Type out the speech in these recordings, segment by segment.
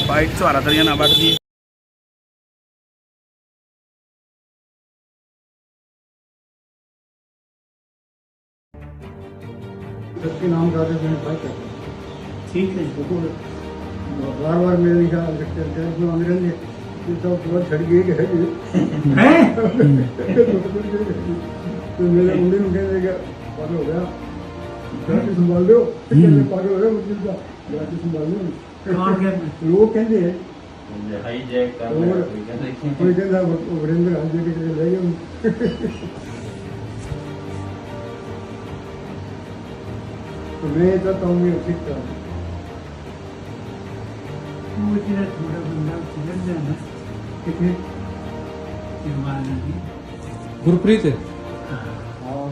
Bike सवारा तरिया ना बढ़ दी नाम ठीक है बार बार मेरे अंग्रेजी तो पूरा छड़ गई है तो मेरे मुंडे में कहने का पागल हो गया गाड़ी संभाल लो पागल हो गया मुझे गाड़ी संभाल लो लोग कहते हैं हाई जैक कर कोई कहता वरिंदर हाई जैक के ले गए तो मैं चाहता हूँ मैं ठीक था थोड़ा बंदा चिकन जाना कितने गुरप्रीत है हाँ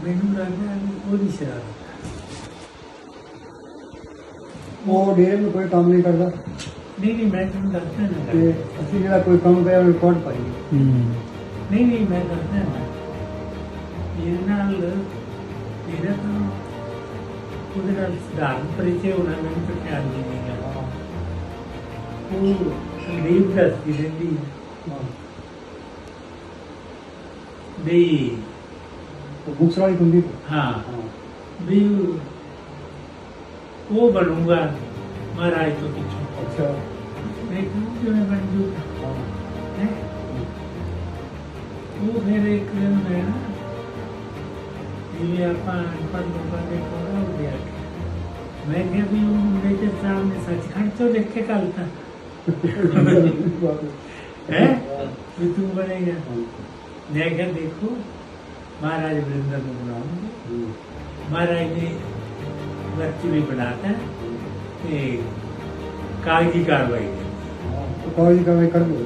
मैनू लगता वो नहीं शराब वो डेरे में कोई काम नहीं करता नहीं मैं तुम करते ना कि असली जगह कोई काम करे रिकॉर्ड पाई नहीं मैं करते ना ये नाल तेरा तो ਉਹਦੇ ਨਾਲ ਸਧਾਰਨ ਪਰਿਚੈ ਹੋਣਾ ਮੈਨੂੰ ਤਾਂ ਖਿਆਲ ਨਹੀਂ ਹੈਗਾ ਉਹ ਸੰਦੀਪ ਦੱਸਦੀ ਰਹਿੰਦੀ ਹੈ ਵੀ तो बुक्स वाली कुंदी ਹਾਂ ਵੀ ਉਹ ਬਣੂਗਾ ਮਹਾਰਾਜ ਤੋਂ ਪਿੱਛੋਂ अच्छा ਮੈਂ ਕਿਵੇਂ ਬਣ ਜੂਗਾ हाँ ਹੈ ਉਹ ਫਿਰ ਇੱਕ ਦਿਨ ਮੈਂ ਨਾ ਜਿਵੇਂ ਆਪਾਂ ਅਨਪੜ੍ਹ ਲੋਕਾਂ ਦੇ ਕੋਲ ਹੋ ਗਿਆ ਮੈਂ ਕਿਹਾ ਵੀ ਉਹ ਮੁੰਡੇ ਦੇ ਸਾਹਮਣੇ ਸੱਚਖੰਡ ਤੋਂ ਲਿਖ ਕੇ ਕੱਲਤਾ है भी तू बनेगा मैं क्या देखो महाराज वृंदा को बुलाऊंगे महाराज ने बच्चे भी बनाता है कागजी कार्रवाई तो कागजी कार्रवाई कर दो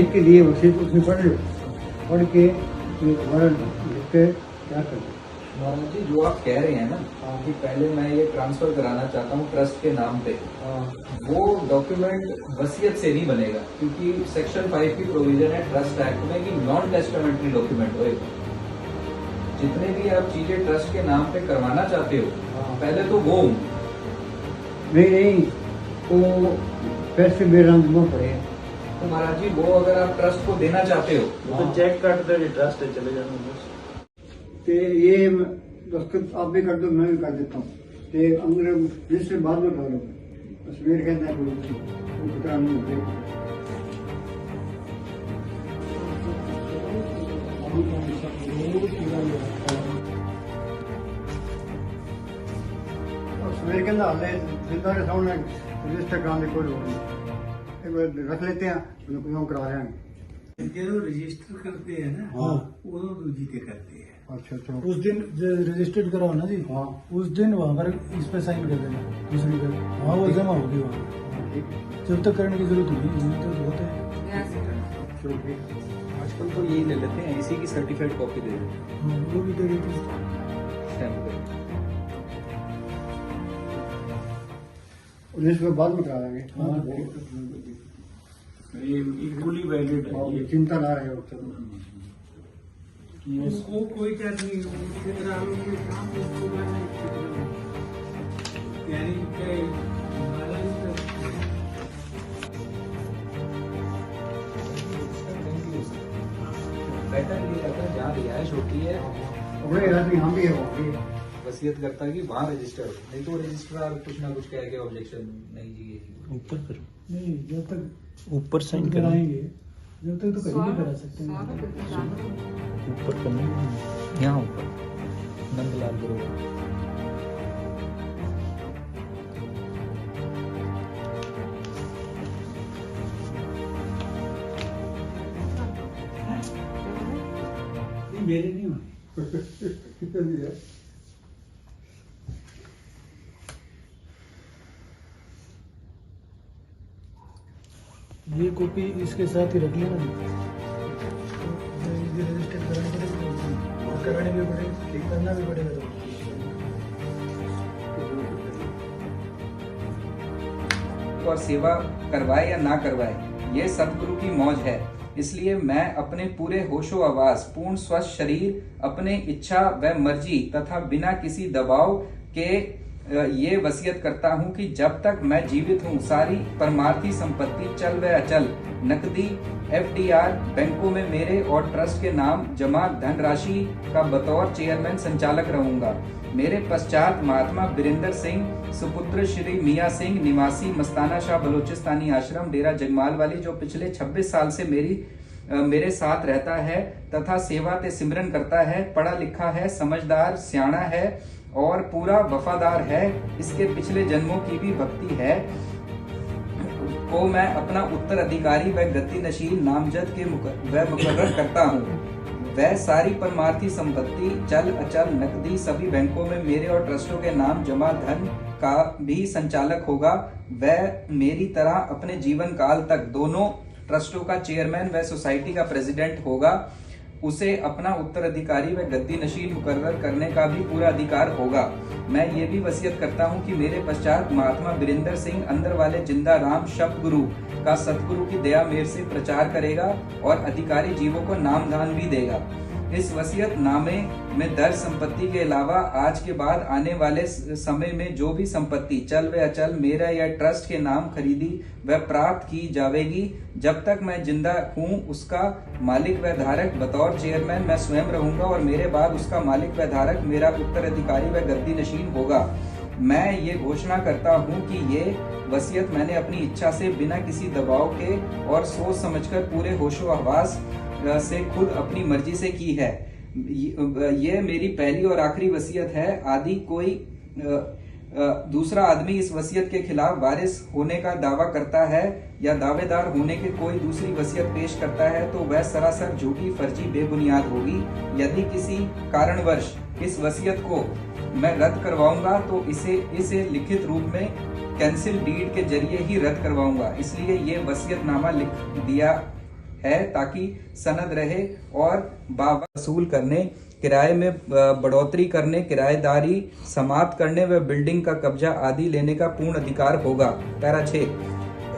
के लिए वसीयत उसमें पढ़ लो पढ़ के वारंट लिख के क्या कर दो महाराज जी जो आप कह रहे हैं ना कि पहले मैं ये ट्रांसफर कराना चाहता हूँ ट्रस्ट के नाम पे वो डॉक्यूमेंट वसीयत से नहीं बनेगा क्योंकि सेक्शन 5 की प्रोविजन है ट्रस्ट एक्ट में कि नॉन टेस्टामेंट्री डॉक्यूमेंट होएगा। जितने भी आप चीजें ट्रस्ट के नाम पे करवाना चाहते हो पहले तो वो नहीं वो पैसे मेरे नाम जमा पड़े तो महाराज जी वो अगर आप ट्रस्ट को देना चाहते हो तो चेक काट दो ट्रस्ट चले जाना तो ये दस्तखत आप भी कर दो मैं भी कर देता हूँ तो अंग्रेज जिससे बाद में कर लो बस मेरे कहना है कोई खतरा नहीं होते मेरे कहना हाल जिंदा के सामने रजिस्टर कराने कोई लोड़ नहीं एक बार रख लेते हैं उनको करा रहे हैं जो रजिस्टर करते हैं ना हाँ वो दूजी के करते हैं अच्छा अच्छा उस दिन रजिस्टर्ड कराओ ना जी हाँ उस दिन वहाँ पर इस पे साइन कर देना दूसरी पे हाँ वो जमा होगी वहाँ जब तक करने की जरूरत नहीं तो होते हैं चलो ठीक आजकल तो यही ले लेते हैं इसी की सर्टिफाइड कॉपी दे देते हाँ, वो भी दे देते हैं हैं इसको बाद में करा देंगे हाँ। इक्वली वैलिड है ये चिंता ना रहे हो वो कोई चीज नहीं जितना हम लोग काम उसको यानी कि बेटर ये रहता है जहाँ रिहाइश होती है अपने यहाँ भी हम भी है वहाँ भी है। वसीयत करता है कि वहाँ रजिस्टर हो नहीं तो रजिस्ट्रार कुछ ना कुछ कह के ऑब्जेक्शन नहीं जी ऊपर करो नहीं जब तक ऊपर साइन करो कराएंगे जब तक तो कहीं भी करा सकते हैं ऊपर करना यहाँ ऊपर नंदलाल बरोबर मेरे नहीं होने कितना भी है ये कॉपी इसके साथ ही रख लेना रजिस्टर कराने भी पड़ेगा ठीक करना भी पड़ेगा तो संकल्प और सेवा करवाए या ना करवाए, ये सतगुरु की मौज है। इसलिए मैं अपने पूरे होशो आवास, पूर्ण स्वस्थ शरीर, अपने इच्छा व मर्जी तथा बिना किसी दबाव के ये वसीयत करता हूँ कि जब तक मैं जीवित हूँ सारी परमार्थी संपत्ति चल व अचल, नकदी, FDR बैंकों में मेरे और ट्रस्ट के नाम जमा धनराशि का बतौर चेयरमैन संचालक रहूंगा। मेरे पश्चात महात्मा बीरेंद्र सिंह सुपुत्र श्री मियाँ सिंह निवासी मस्ताना शाह बलोचिस्तानी आश्रम डेरा जगमाल वाली, जो पिछले 26 साल से मेरे साथ रहता है तथा सेवा ते सिमरन करता है, पढ़ा लिखा है, समझदार सियाणा है और पूरा वफादार है, इसके पिछले जन्मों की भी भक्ति है, को मैं अपना उत्तराधिकारी व गद्दी नशील नामजद के मुकर्रर करता हूँ। वह सारी परमार्थी संपत्ति चल अचल नकदी सभी बैंकों में मेरे और ट्रस्टों के नाम जमा धन का भी संचालक होगा। वह मेरी तरह अपने जीवन काल तक दोनों ट्रस्टों का चेयरमैन व सोसाइटी का प्रेसिडेंट होगा। उसे अपना उत्तराधिकारी व गद्दी नशील मुकर्रर करने का भी पूरा अधिकार होगा। मैं ये भी वसीयत करता हूँ कि मेरे पश्चात महात्मा बीरेंद्र सिंह अंदर वाले जिंदा राम शब्द गुरु का सतगुरु की दया मेर से प्रचार करेगा और अधिकारी जीवों को नाम दान भी देगा। इस वसीयत नामे में दर्ज संपत्ति के अलावा आज के बाद आने वाले समय में जो भी संपत्ति चल व अचल मेरा या ट्रस्ट के नाम खरीदी व प्राप्त की जाएगी, जब तक मैं जिंदा हूँ उसका मालिक व धारक बतौर चेयरमैन मैं स्वयं रहूंगा और मेरे बाद उसका मालिक व धारक मेरा उत्तराधिकारी व गद्दी नशीन होगा। मैं ये घोषणा करता हूँ कि ये वसीयत मैंने अपनी इच्छा से बिना किसी दबाव के और सोच समझकर पूरे होशो हवास से खुद अपनी मर्जी से की है। ये मेरी पहली और आखिरी वसीयत है। आदि कोई दूसरा आदमी इस वसीयत के खिलाफ वारिस होने का दावा करता है या दावेदार होने के कोई दूसरी वसीयत पेश करता है तो वह सरासर झूठी, फर्जी, बेबुनियाद होगी। यदि किसी कारणवश इस वसीयत को मैं रद्द करवाऊंगा तो इसे लिखित रूप में कैंसिल डीड के जरिए ही रद्द करवाऊंगा। इसलिए ये वसीयतनामा लिख दिया है ताकि सनद रहे और बाबा वसूल करने, किराए में बढ़ोतरी करने, किराएदारी समाप्त करने व बिल्डिंग का कब्जा आदि लेने का पूर्ण अधिकार होगा। पैरा 6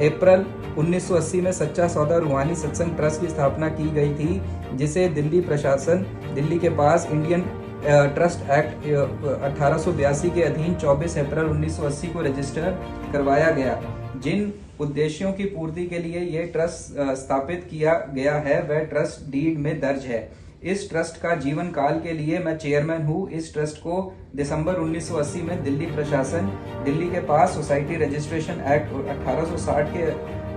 अप्रैल 1980 में सच्चा सौदा रूहानी सत्संग ट्रस्ट की स्थापना की गई थी, जिसे दिल्ली प्रशासन दिल्ली के पास इंडियन ट्रस्ट एक्ट 1882 के अधीन 24 अप्रैल 1980 को रजिस्टर करवाया गया। जिन उद्देश्यों की पूर्ति के लिए ये ट्रस्ट स्थापित किया गया है वह ट्रस्ट डीड में दर्ज है। इस ट्रस्ट का जीवन काल के लिए मैं चेयरमैन हूँ। इस ट्रस्ट को दिसंबर 1980 में दिल्ली प्रशासन दिल्ली के पास सोसाइटी रजिस्ट्रेशन एक्ट 1860 के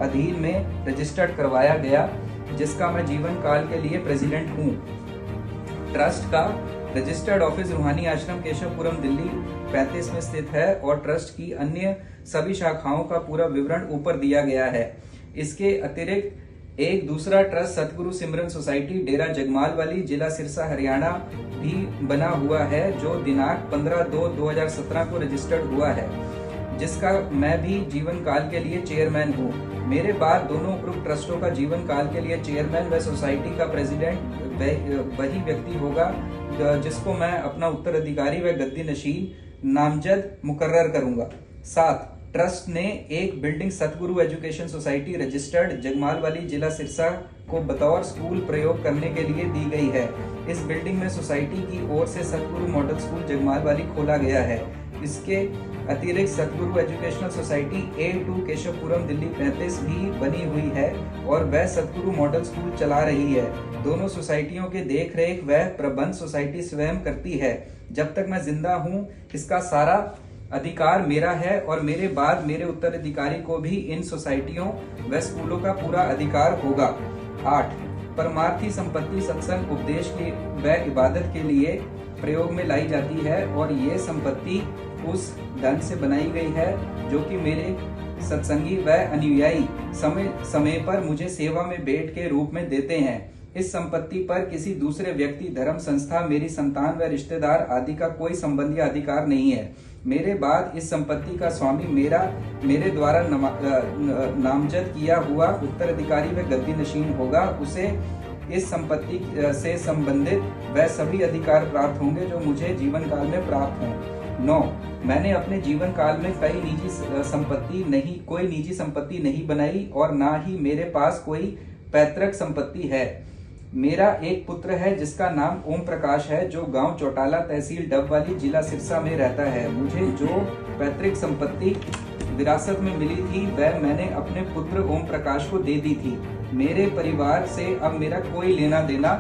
अधीन में रजिस्टर्ड करवाया गया, जिसका मैं जीवन काल के लिए प्रेसिडेंट हूँ। ट्रस्ट का रजिस्टर्ड ऑफिस रूहानी आश्रम केशवपुरम दिल्ली 35 में स्थित है और ट्रस्ट की अन्य सभी शाखाओं का पूरा विवरण ऊपर दिया गया है। इसके अतिरिक्त एक दूसरा ट्रस्ट सतगुरु सिमरन सोसाइटी डेरा जगमाल वाली जिला सिरसा हरियाणा भी बना हुआ है, जो दिनांक 15/2/2017 को रजिस्टर्ड हुआ है, जिसका मैं भी जीवन काल के लिए चेयरमैन हूँ। मेरे बाद दोनों उपरोक्त ट्रस्टों का जीवन काल के लिए चेयरमैन व सोसाइटी का प्रेसिडेंट वही व्यक्ति होगा जिसको मैं अपना उत्तराधिकारी व गद्दी नशीन नामजद मुकर्रर करूंगा। 7 ट्रस्ट ने एक बिल्डिंग सतगुरु एजुकेशन सोसाइटी रजिस्टर्ड जगमाल वाली जिला सिरसा को बतौर स्कूल प्रयोग करने के लिए दी गई है। इस बिल्डिंग में सोसाइटी की ओर से सतगुरु मॉडल स्कूल जगमाल वाली खोला गया है। इसके अतिरिक्त सतगुरु educational society A2 Keshavpuram Delhi 35 भी बनी हुई है और वह सतगुरु मॉडल स्कूल चला रही है। दोनों सोसाइटियों के देख रेख व प्रबंध सोसाइटी स्वयं करती है। जब तक मैं जिंदा हूँ इसका सारा अधिकार मेरा है और मेरे बाद मेरे उत्तराधिकारी को भी इन सोसाइटियों व स्कूलों का पूरा अधिकार होगा। 8 परमार्थी संपत्ति सत्संग उपदेश की व इबादत के लिए प्रयोग में लाई जाती है और ये संपत्ति उस धन से बनाई गई है जो कि मेरे सत्संगी व अनुयायी समय समय पर मुझे सेवा में भेंट के रूप में देते हैं। इस संपत्ति पर किसी दूसरे व्यक्ति, धर्म संस्था, मेरी संतान व रिश्तेदार आदि का कोई संबंधी अधिकार नहीं है। मेरे बाद इस संपत्ति का स्वामी मेरे द्वारा नामजद किया हुआ उत्तराधिकारी व गद्दी नशीन होगा। उसे इस संपत्ति से संबंधित वह सभी अधिकार प्राप्त होंगे जो मुझे जीवन काल में प्राप्त हों। 9 मैंने अपने जीवन काल में कोई निजी संपत्ति नहीं बनाई और ना ही मेरे पास कोई पैतृक संपत्ति है। मेरा एक पुत्र है जिसका नाम ओम प्रकाश है, जो गांव चौटाला, तहसील डबवाली, जिला सिरसा में रहता है। मुझे जो पैतृक संपत्ति विरासत में मिली थी वह मैंने अपने पुत्र ओम प्रकाश को दे दी थी। मेरे परिवार से अब मेरा कोई लेना देना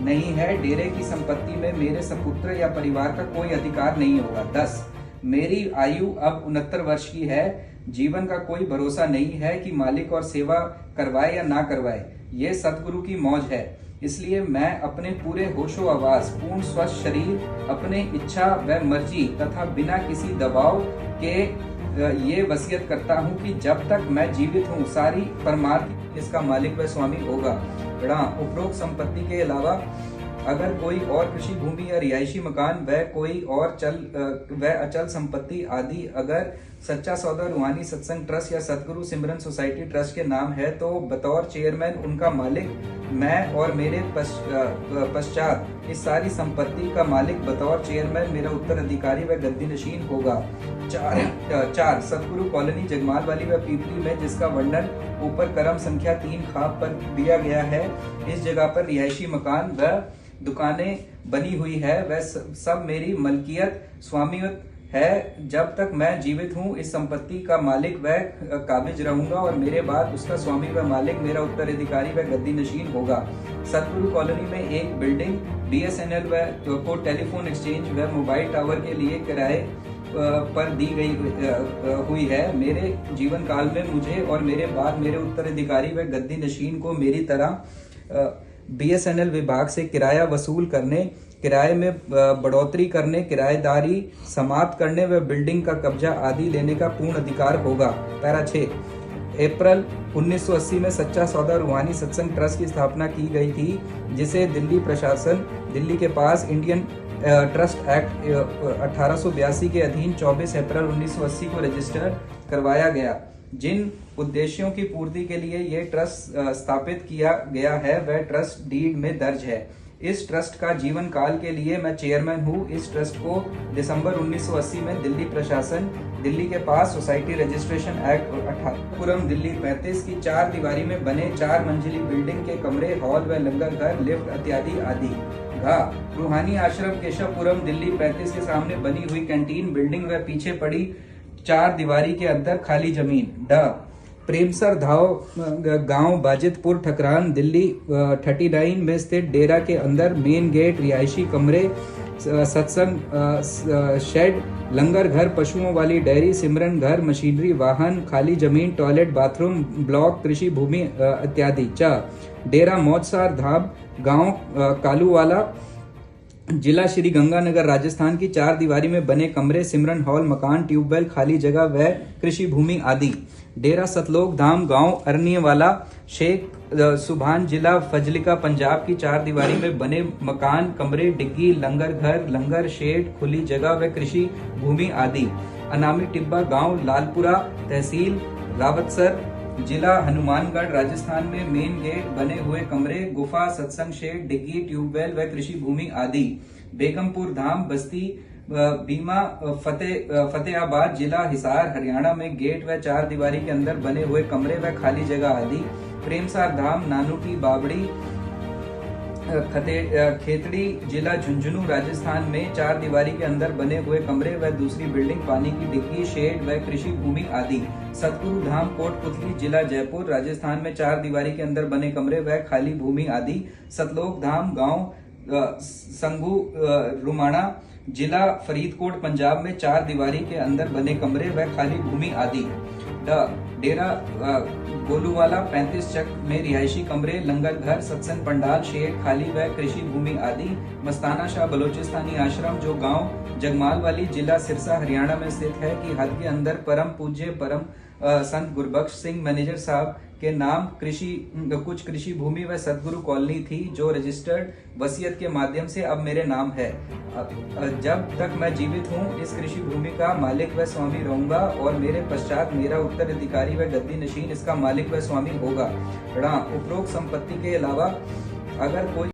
नहीं है। डेरे की संपत्ति में मेरे सपुत्र या परिवार का कोई अधिकार नहीं होगा। 10 मेरी आयु अब 69 वर्ष की है। जीवन का कोई भरोसा नहीं है कि मालिक और सेवा करवाए या ना करवाए। ये सतगुरु की मौज है, इसलिए मैं अपने पूरे होशो आवास, पूर्ण स्वस्थ शरीर, अपने इच्छा व मर्जी तथा बिना किसी दबाव के ये वसीयत करता हूँ कि जब तक मैं जीवित हूँ सारी परमार्थ इसका मालिक व स्वामी होगा। उपरोक्त संपत्ति के अलावा अगर कोई और कृषि भूमि या रिहायशी मकान व कोई और अचल संपत्ति आदि अगर सच्चा सौदा रूहानी सत्संग ट्रस्ट या सतगुरु सिमरन सोसाइटी ट्रस्ट के नाम है तो बतौर चेयरमैन उनका मालिक मैं और मेरे पश्चात इस सारी संपत्ति का मालिक बतौर चेयरमैन मेरा उत्तराधिकारी व गद्दी नशीन होगा। 4 सतगुरु कॉलोनी जगमाल वाली व पीपली में, जिसका वर्णन ऊपर क्रम संख्या 3 खाप पर दिया गया है। इस जगह पर रिहायशी मकान व दुकानें बनी हुई है। वह सब मेरी मलकियत स्वामित्व है। जब तक मैं जीवित हूँ इस संपत्ति का मालिक व काबिज रहूंगा और मेरे बाद उसका स्वामी व मालिक मेरा उत्तराधिकारी व गद्दी नशीन होगा। सतगुरु कॉलोनी में एक बिल्डिंग BSNL को टेलीफोन एक्सचेंज व मोबाइल टावर के लिए किराए पर दी गई हुई है। मेरे जीवन काल में मुझे और मेरे बाद मेरे उत्तराधिकारी व गद्दी नशीन को मेरी तरह BSNL विभाग से किराया वसूल करने, किराए में बढ़ोतरी करने, किराएदारी समाप्त करने व बिल्डिंग का कब्जा आदि लेने का पूर्ण अधिकार होगा। पैरा 6 अप्रैल 1980 में सच्चा सौदा रूहानी सत्संग ट्रस्ट की स्थापना की गई थी, जिसे दिल्ली प्रशासन दिल्ली के पास इंडियन ट्रस्ट एक्ट 1882 के अधीन 24 अप्रैल 1980 को रजिस्टर करवाया गया। जिन उद्देश्यों की पूर्ति के लिए यह ट्रस्ट स्थापित किया गया है वह ट्रस्ट डीड में दर्ज है। इस ट्रस्ट का जीवन काल के लिए मैं चेयरमैन हूँ। इस ट्रस्ट को दिसंबर 1980 में दिल्ली प्रशासन दिल्ली के पास सोसाइटी रजिस्ट्रेशन एक्ट 18 दिल्ली 35 की 4 दीवारी में बने 4 मंजिली बिल्डिंग के कमरे, हॉल व लंगर घर, लिफ्ट इत्यादि आदि। रूहानी आश्रम केशवपुरम दिल्ली 35 के सामने बनी हुई कैंटीन बिल्डिंग व पीछे पड़ी 4 दीवारी के अंदर खाली जमीन। प्रेमसर गांव बाजितपुर ठकरान दिल्ली 39 में स्थित डेरा के अंदर मेन गेट, रिहायशी कमरे, सत्संग शेड, लंगर घर, पशुओं वाली डेयरी, सिमरन घर, मशीनरी, वाहन, खाली जमीन, टॉयलेट, बाथरूम ब्लॉक, कृषि भूमि इत्यादि। डेरा मौजसार धाम गांव कालूवाला जिला श्री गंगानगर राजस्थान की 4 दीवारी में बने कमरे, सिमरन हॉल, मकान, ट्यूबवेल, खाली जगह व कृषि भूमि आदि। डेरा सतलोक धाम गांव अरनियवाला शेख सुभान जिला फजलिका पंजाब की 4 दीवारी में बने मकान, कमरे, डिग्गी, लंगर घर, लंगर शेड, खुली जगह व कृषि भूमि आदि। अनामी टिब्बा गांव लालपुरा तहसील रावतसर जिला हनुमानगढ़ राजस्थान में मेन गेट, बने हुए कमरे, गुफा, सत्संग शेड, डिग्गी, ट्यूबवेल व कृषि भूमि आदि। बेगमपुर धाम बस्ती बीमा फतेहाबाद जिला हिसार हरियाणा में गेट व 4 दीवारी के अंदर बने हुए कमरे व खाली जगह आदि। प्रेमसार धाम नानूटी बाबड़ी खेतड़ी जिला झुंझुनू राजस्थान में 4 दीवारी के अंदर बने हुए कमरे व दूसरी बिल्डिंग, पानी की डिग्गी, शेड व कृषि भूमि आदि। सतगुरु धाम कोटपुतली जिला जयपुर राजस्थान में 4 दीवारी के अंदर बने कमरे व खाली भूमि आदि। सतलोक धाम गांव संगू रुमाणा जिला फरीदकोट पंजाब में 4 दीवारी के अंदर बने कमरे व खाली भूमि आदि। डेरा गोलूवाला 35 चक में रिहायशी कमरे, लंगर घर, सत्संग पंडाल, शेड, खाली व कृषि भूमि आदि। मस्ताना शाह बलोचिस्तानी आश्रम जो गांव जगमाल वाली जिला सिरसा हरियाणा में स्थित है की हद के अंदर परम पूज्य परम संत गुरबख्श सिंह मैनेजर साहब के नाम कुछ कृषि भूमि व सतगुरु कॉलोनी थी, जो रजिस्टर्ड वसीयत के माध्यम से अब मेरे नाम है। जब तक मैं जीवित हूँ इस कृषि भूमि का मालिक व स्वामी रहूंगा और मेरे पश्चात मेरा उत्तराधिकारी व गद्दी नशीन इसका मालिक व स्वामी होगा। उपरोक्त संपत्ति के अलावा अगर कोई